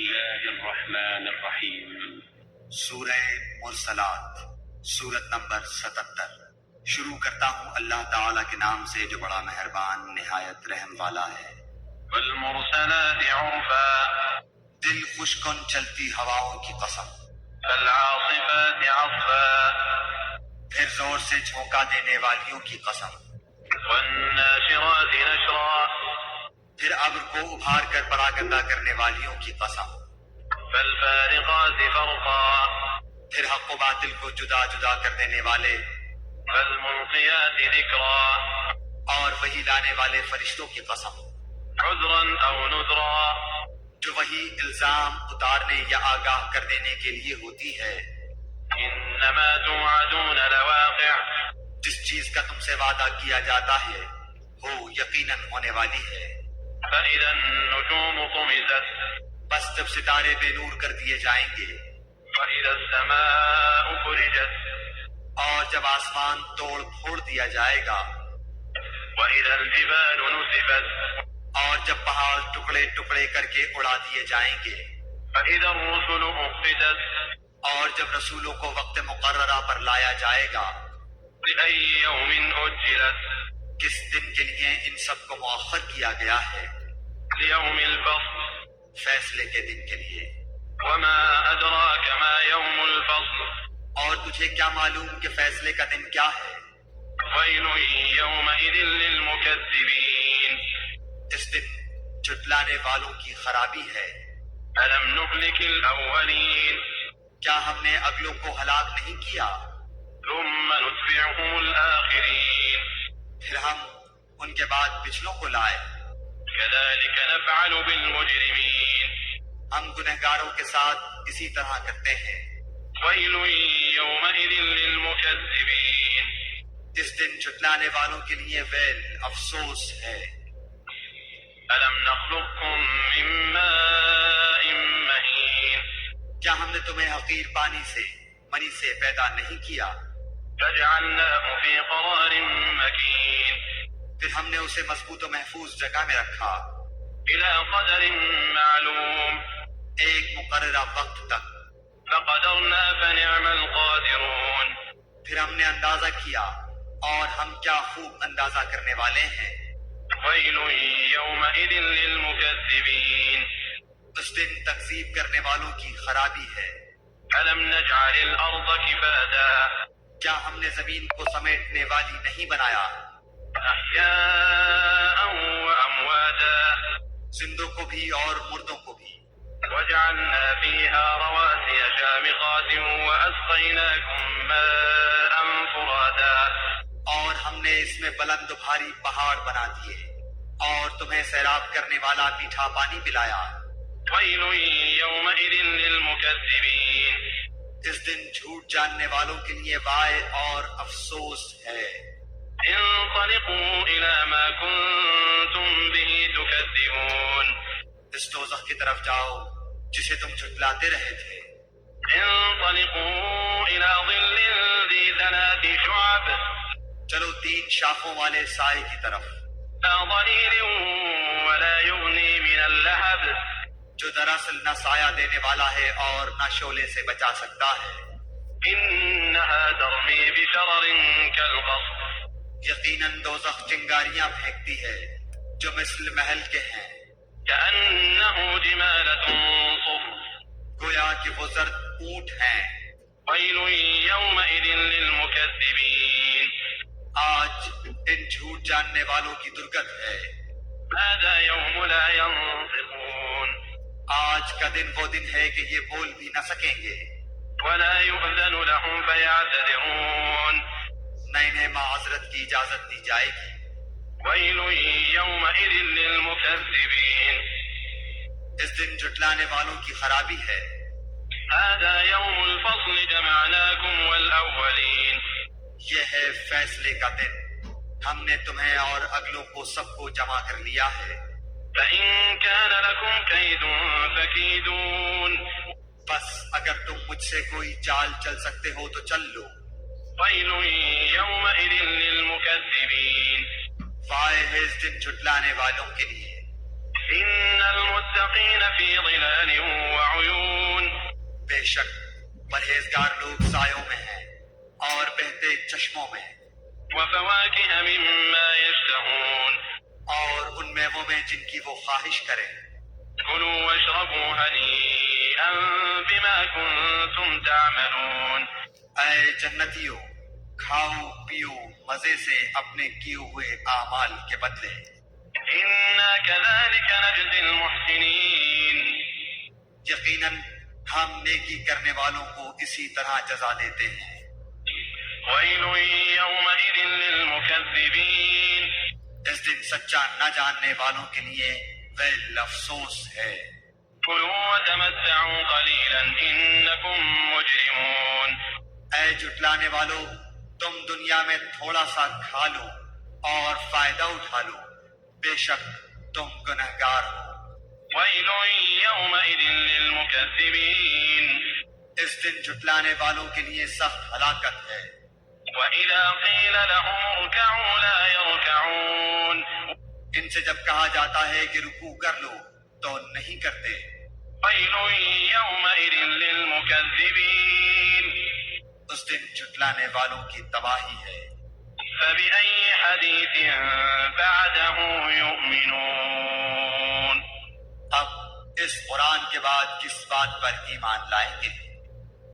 الله الرحمن الرحیم۔ سورہ مرسلات، سورت نمبر 77۔ شروع کرتا ہوں اللہ تعالیٰ کے نام سے جو بڑا مہربان نہایت رحم والا ہے۔ والمرسلات عرفا، دل خوش کن چلتی ہواؤں کی قسم۔ فالعاصفات عصفا، پھر زور سے جھونکا دینے والیوں کی قسم۔ والناشرات نشرا، پھر ابر کو ابھار کر بڑا گندا کرنے والیوں کی قسم۔ فالفارقات فرقا، پھر حق و باطل کو جدا جدا کر دینے والے۔ فالملقيات ذکرا، اور وہی لانے والے فرشتوں کی قسم، عذرا او نذرا، جو وہی الزام اتارنے یا آگاہ کر دینے کے لیے ہوتی ہے۔ انما توعدون لواقع، جس چیز کا تم سے وعدہ کیا جاتا ہے وہ یقیناً ہونے والی ہے۔ فإذا النجوم طمست، بس جب ستارے بے نور کر دیے جائیں گے، وإذا السماء فرجت، اور جب آسمان توڑ پھوڑ دیا جائے گا، وإذا الجبال نسفت، اور جب پہاڑ ٹکڑے ٹکڑے کر کے اڑا دیے جائیں گے، فإذا الرسل أقتت، اور جب رسولوں کو وقت مقررہ پر لایا جائے گا، لأي يوم أجلت، کس دن کے لیے ان سب کو مؤخر کیا گیا ہے؟ ليوم الفصل، فیصلے کے دن کے لیے۔ وما أدراك ما يوم الفصل، اور تجھے کیا معلوم کہ فیصلے کا دن کیا ہے؟ ويل يومئذ للمكذبين، اس دن جھٹلانے والوں کی خرابی ہے۔ ألم نهلك الأولين، کیا ہم نے اگلوں کو ہلاک نہیں کیا؟ ثم نتبعهم الآخرين، پھر ہم ان کے بعد پچھلوں کو لائے۔ كذلك نفعل بالمجرمين، ہم گنہگاروں کے ساتھ اسی طرح کرتے ہیں۔ ويل يومئذ للمكذبين، اس دن جھٹلانے والوں کے لیے ویل، افسوس ہے۔ ألم نخلقكم من ماء مهين، کیا ہم نے تمہیں حقیر پانی سے، منی سے پیدا نہیں کیا؟ فجعلناه في قرار مكين، پھر ہم نے اسے مضبوط و محفوظ جگہ میں رکھا، إلى قدر معلوم، ایک مقررہ وقت تک۔ فقدرنا فنعم القادرون، پھر ہم نے اندازہ کیا اور ہم کیا خوب اندازہ کرنے والے ہیں۔ ويل يومئذ للمكذبين، اس دن تکذیب کرنے والوں کی خرابی ہے۔ ألم نجعل الأرض كفاتا، کیا ہم نے زمین کو سمیٹنے والی نہیں بنایا؟ أحياء وأمواتا، زندوں کو بھی اور مردوں کو بھی۔ وجعلنا فيها رواسي شامخات وأسقيناكم ماء فراتا، اور ہم نے اس میں بلند و بھاری پہاڑ بنا دیے اور تمہیں سیراب کرنے والا میٹھا پانی پلایا۔ ويل يومئذ للمكذبين، اس دن جھوٹ جاننے والوں کے لیے وائے اور افسوس ہے۔ انطلقوا إلى ما كنتم به تكذبون، اس دوزخ کی طرف جاؤ جسے تم جھٹلاتے رہے تھے۔ انطلقوا إلى ظل ذي ثلاث شعب، چلو 3 شاخوں والے سائے کی طرف، لا ظليل ولا يغني من اللهب، جو دراصل نہ سایہ دینے والا ہے اور نہ شعلے سے بچا سکتا ہے۔ إنها ترمي بشرر كالقصر، یقیناً دوزخ چنگاریاں پھینکتی ہے جو مثل محل کے ہیں، كأنه جمالة صفر، گویا کہ وہ زرد اونٹ ہیں۔ ويل يومئذ للمكذبين، آج ان جھوٹ جاننے والوں کی درگت ہے۔ هذا يوم لا ينطقون، آج کا دن وہ دن ہے کہ یہ بول بھی نہ سکیں گے، ولا يؤذن لهم فيعتذرون، نہ انہیں معذرت کی اجازت دی جائے گی۔ ويل يومئذ للمكذبين، اس دن جھٹلانے والوں کی خرابی ہے۔ هذا يوم الفصل جمعناكم والأولين، یہ ہے فیصلے کا دن، ہم نے تمہیں اور اگلوں کو سب کو جمع کر لیا ہے۔ فإن كان لكم كيد فكيدون، بس اگر تم مجھ سے کوئی چال چل سکتے ہو تو چل لو۔ ويل يومئذ للمكذبين، وائے ہے اس دن جھٹلانے والوں کے لیے۔ إن المتقين في ظلال بے شک پرہیزگار لوگ سایوں میں ہیں اور بہتے چشموں میں وفواكه مما يشتهون اور ان میووں میں جن کی وہ خواہش کریں كلوا واشربوا هنيئا بما كنتم تعملون اے جنتیوں کھاؤ پیو مزے سے اپنے کیے ہوئے اعمال کے بدلے إنا كذلك نجزي المحسنين یقیناً ہم نیکی کرنے والوں کو اسی طرح جزا دیتے ہیں ويل يومئذ للمكذبين اس دن سچا نہ جاننے والوں کے لیے ویل افسوس ہے كلوا وتمتعوا قليلا إنكم مجرمون اے جھٹلانے والو تم دنیا میں تھوڑا سا کھا لو اور فائدہ اٹھا لو بے شک تم گنہگار ہو ويل يومئذ للمكذبين اس دن جھٹلانے والوں کے لیے سخت ہلاکت ہے وإذا قيل لهم اركعوا لا يركعون ان سے جب کہا جاتا ہے کہ رکوع کر لو تو نہیں کرتے ويل يومئذ للمكذبين اس دن جھٹلانے والوں کی تباہی ہے فبأي حديث بعده يؤمنون اب اس قرآن کے بعد کس بات پر ایمان لائیں گے